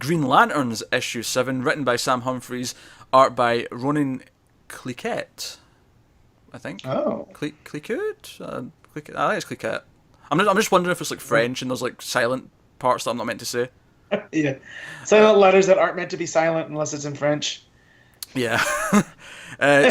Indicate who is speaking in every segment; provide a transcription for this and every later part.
Speaker 1: Green Lanterns issue 7, written by Sam Humphries, art by Ronan Cliquette, I think.
Speaker 2: Oh.
Speaker 1: Cliquette? I think it's Cliquette. I'm just wondering if it's like French and there's like silent parts that I'm not meant to say.
Speaker 2: Yeah. Silent letters that aren't meant to be silent unless it's in French.
Speaker 1: Yeah.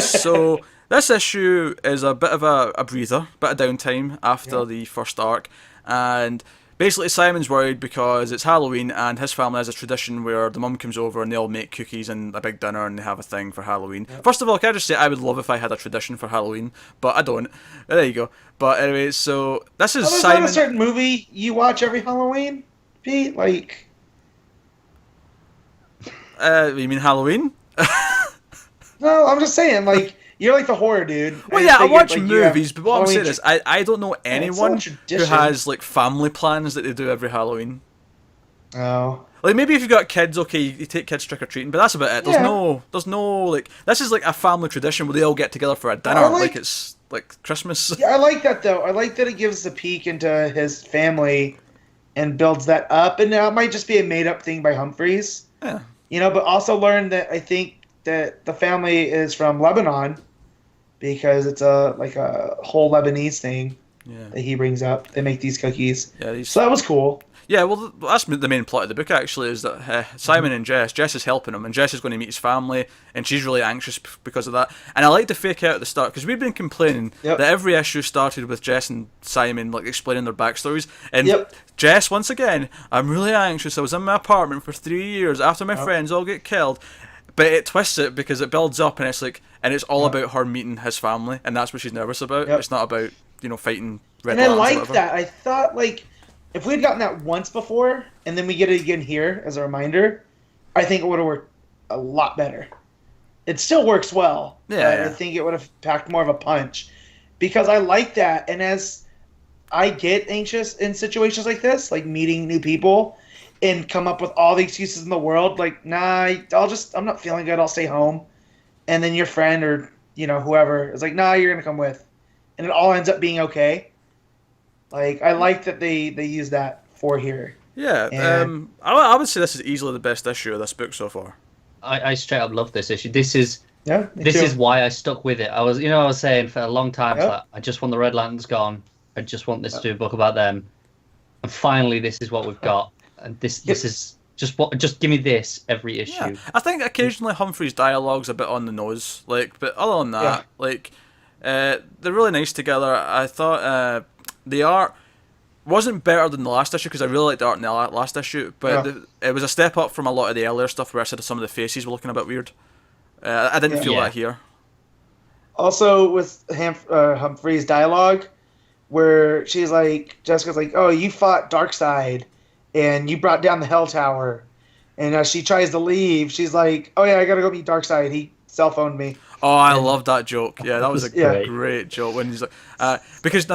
Speaker 1: So this issue is a bit of a breather, bit of downtime after the first arc, and basically Simon's worried because it's Halloween and his family has a tradition where the mum comes over and they all make cookies and a big dinner and they have a thing for Halloween. First of all, can I just say I would love if I had a tradition for Halloween, but I don't. There you go. But anyway, so this is
Speaker 2: There's
Speaker 1: Simon.
Speaker 2: not a certain movie you watch every Halloween, Pete? Like...
Speaker 1: You mean Halloween?
Speaker 2: No, I'm just saying, like, you're like the horror dude.
Speaker 1: Well, yeah, I watch movies, but what I'm saying is, I don't know anyone who has, like, family plans that they do every Halloween.
Speaker 2: Oh.
Speaker 1: Like, maybe if you've got kids, okay, you take kids trick-or-treating, but that's about it. There's no, like, this is like a family tradition where they all get together for a dinner, like it's, like, Christmas.
Speaker 2: Yeah, I like that, though. I like that it gives a peek into his family and builds that up, and now it might just be a made-up thing by Humphreys.
Speaker 1: Yeah.
Speaker 2: You know, but also learn that I think that the family is from Lebanon because it's a whole Lebanese thing that he brings up. They make these cookies. Yeah, so that was cool.
Speaker 1: Yeah, well, that's the main plot of the book, actually, is that Simon and Jess is helping him, and Jess is going to meet his family, and she's really anxious because of that. And I like to fake out at the start, because we've been complaining that every issue started with Jess and Simon like explaining their backstories, and Jess, once again, I'm really anxious, I was in my apartment for 3 years after my friends all get killed, but it twists it because it builds up, and it's like, and it's all about her meeting his family, and that's what she's nervous about. It's not about, you know, fighting red
Speaker 2: lanterns. And I like that. I thought, like, if we had gotten that once before, and then we get it again here as a reminder, I think it would have worked a lot better. It still works well. I think it would have packed more of a punch. Because I like that, and as I get anxious in situations like this, like meeting new people, and come up with all the excuses in the world, like, nah, I'm not feeling good, I'll stay home. And then your friend or, you know, whoever is like, nah, you're going to come with. And it all ends up being okay. Like, I like that they use that for here.
Speaker 1: Yeah, I would say this is easily the best issue of this book so far.
Speaker 3: I straight up love this issue. This is why I stuck with it. I was saying for a long time, like, I just want the Red Lanterns gone. I just want this to be a book about them. And finally, this is what we've got. And this is just give me this every issue.
Speaker 1: Yeah. I think occasionally Humphrey's dialogue's a bit on the nose, like, but other than that, like, they're really nice together. I thought the art wasn't better than the last issue because I really liked the art in the last issue, but it was a step up from a lot of the earlier stuff where I said some of the faces were looking a bit weird. I didn't feel that here.
Speaker 2: Also, with Humphrey's dialogue, where she's like, Jessica's like, "Oh, you fought Darkseid, and you brought down the Hell Tower," and as she tries to leave, she's like, "Oh yeah, I gotta go meet Darkseid. He cell phoned me."
Speaker 1: Oh, I love that joke. Yeah, that was a great joke when he's like, because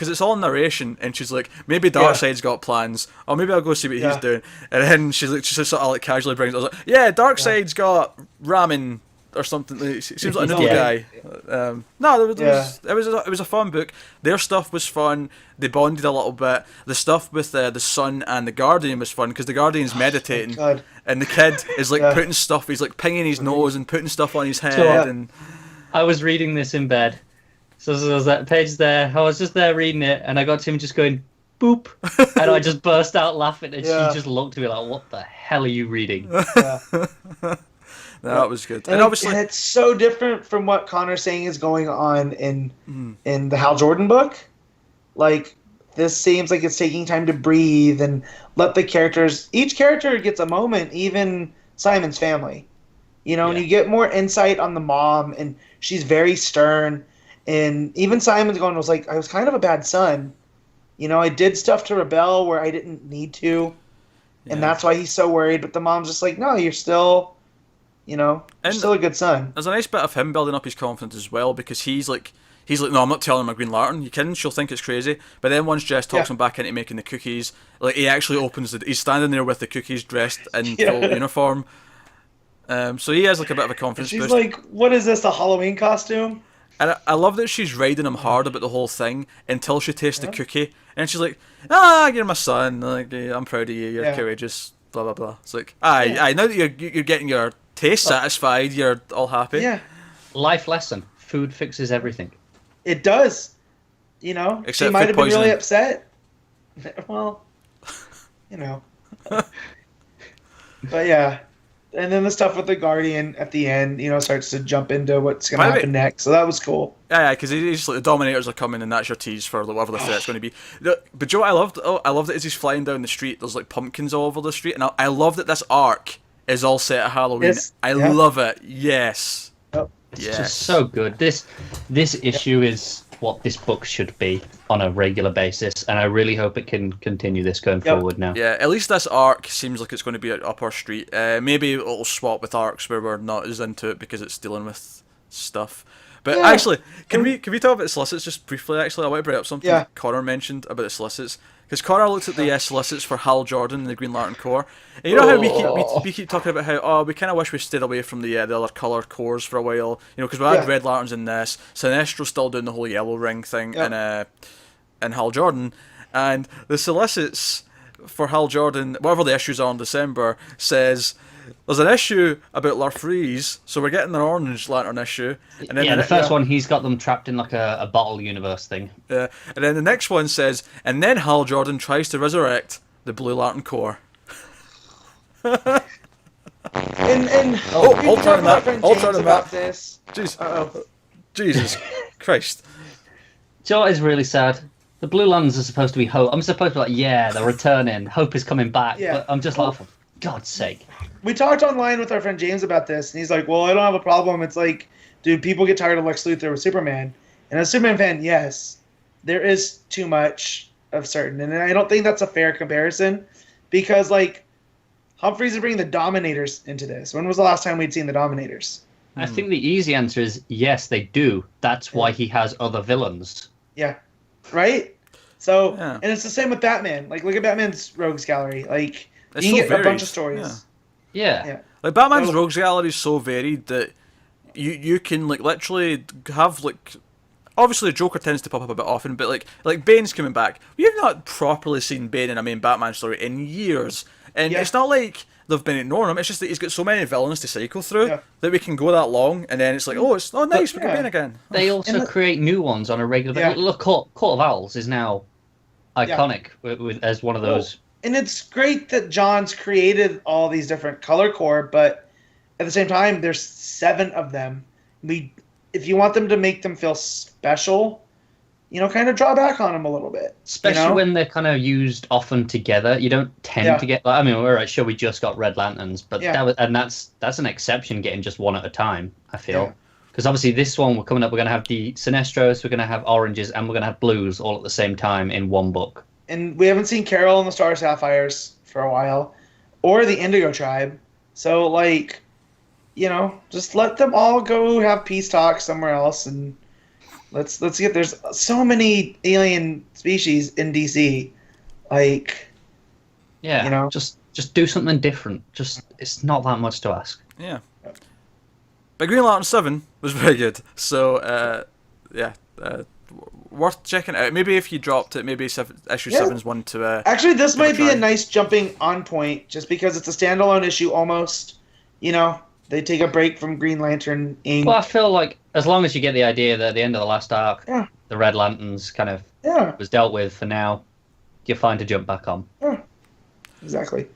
Speaker 1: it's all narration, and she's like, maybe Darkseid's got plans, or maybe I'll go see what he's doing, and then she just sort of like casually brings it. I was like, yeah, Darkseid's got ramen or something. He seems like a noodle guy. No, it was a fun book. Their stuff was fun. They bonded a little bit. The stuff with the Sun and the Guardian was fun because the Guardian's meditating, and the kid is like putting stuff. He's like pinging his nose and putting stuff on his head. And
Speaker 3: I was reading this in bed, so there was that page there. I was just there reading it, and I got to him just going boop, and I just burst out laughing, and she just looked at me like, "What the hell are you reading?"
Speaker 1: That was good. And obviously,
Speaker 2: it's so different from what Connor's saying is going on in the Hal Jordan book. Like, this seems like it's taking time to breathe and let the characters... Each character gets a moment, even Simon's family. You know, and you get more insight on the mom, and she's very stern. And even Simon's was like, I was kind of a bad son. You know, I did stuff to rebel where I didn't need to. And that's why he's so worried. But the mom's just like, no, you're still... You know, you're still a good son.
Speaker 1: There's a nice bit of him building up his confidence as well, because he's like, no, I'm not telling him a Green Lantern. You kidding? She'll think it's crazy. But then once Jess talks him back into making the cookies, like, he actually opens he's standing there with the cookies dressed in full uniform. So he has like a bit of a confidence boost.
Speaker 2: She's like, what is this, a Halloween costume?
Speaker 1: And I love that she's riding him hard about the whole thing until she tastes the cookie, and she's like, you're my son. Like, I'm proud of you. You're courageous. blah blah blah. It's like, aye. Now that you're getting your taste satisfied, you're all happy.
Speaker 2: Yeah.
Speaker 3: Life lesson: food fixes everything.
Speaker 2: It does. You know,
Speaker 1: except
Speaker 2: she might have been
Speaker 1: poisoning.
Speaker 2: really upset. Well, you know. But yeah. And then the stuff with the Guardian at the end, you know, starts to jump into what's going to happen next. So that was cool.
Speaker 1: Yeah, because he's like, the Dominators are coming, and that's your tease for whatever the threat's going to be. But Joe, I loved that as he's flying down the street, there's like pumpkins all over the street, and I love that this arc is all set at Halloween. Yes. I love it. Yes.
Speaker 2: Oh.
Speaker 3: It's just so good. This issue is what this book should be on a regular basis, and I really hope it can continue this going forward now.
Speaker 1: Yeah, at least this arc seems like it's going to be up our street. Maybe it'll swap with arcs where we're not as into it because it's dealing with stuff. But actually, can we talk about the solicits just briefly? Actually, I want to bring up something Connor mentioned about the solicits. Because Connor looked at the solicits for Hal Jordan and the Green Lantern Corps, and you know how we keep talking about how we kind of wish we stayed away from the other color cores for a while, you know, because we had Red Lanterns in this, Sinestro's still doing the whole yellow ring thing, and Hal Jordan, and the solicits for Hal Jordan, whatever the issues are in December, says there's an issue about Larfreeze, so we're getting an Orange Lantern issue.
Speaker 3: And then the first one, he's got them trapped in like a bottle universe thing.
Speaker 1: Yeah, and then the next one says, and then Hal Jordan tries to resurrect the Blue Lantern Corps.
Speaker 2: I'll
Speaker 1: turn that.
Speaker 2: About this.
Speaker 1: Jesus Christ.
Speaker 3: Do you know what is really sad? The Blue Lanterns are supposed to be hope. I'm supposed to be like, yeah, they're returning. Hope is coming back. Yeah. But I'm just like, for God's sake.
Speaker 2: We talked online with our friend James about this, and he's like, well, I don't have a problem. It's like, dude, people get tired of Lex Luthor with Superman. And as a Superman fan, yes, there is too much of certain. And I don't think that's a fair comparison because, like, Humphreys is bringing the Dominators into this. When was the last time we'd seen the Dominators?
Speaker 3: I think the easy answer is yes, they do. That's why he has other villains.
Speaker 2: Yeah. Right? So, and it's the same with Batman. Like, look at Batman's Rogues Gallery. Like, you can get a bunch of stories.
Speaker 3: Yeah.
Speaker 1: Like, Batman's Rogues Gallery is so varied that you can, like, literally have, like... Obviously, the Joker tends to pop up a bit often, but, like Bane's coming back. We have not properly seen Bane in a main Batman story in years. And it's not like they've been ignoring him. It's just that he's got so many villains to cycle through that we can go that long, and then it's like, nice, we get Bane again.
Speaker 3: They also create new ones on a regular basis. Look, Court of Owls is now iconic as one of those.
Speaker 2: And it's great that John's created all these different color core, but at the same time, there's 7 of them. If you want them to make them feel special, you know, kind of draw back on them a little bit.
Speaker 3: Especially when they're kind of used often together. You don't tend to get... I mean, all right, sure, we just got Red Lanterns, but that's an exception, getting just one at a time, I feel. Because obviously this one, we're going to have the Sinestros, we're going to have Oranges, and we're going to have Blues all at the same time in one book.
Speaker 2: And we haven't seen Carol and the Star Sapphires for a while, or the Indigo Tribe. So, like, you know, just let them all go have peace talks somewhere else, and let's get. There's so many alien species in DC, like, you know,
Speaker 3: just do something different. It's not that much to ask.
Speaker 1: Yeah. But Green Lantern 7 was very good. So, worth checking out. Maybe if you dropped it, maybe issue 7's one to...
Speaker 2: Actually, this might be a nice jumping on point, just because it's a standalone issue almost. You know, they take a break from Green Lantern Inc.
Speaker 3: Well, I feel like as long as you get the idea that at the end of the last arc, the Red Lanterns kind of was dealt with for now, you're fine to jump back on.
Speaker 2: Yeah, exactly.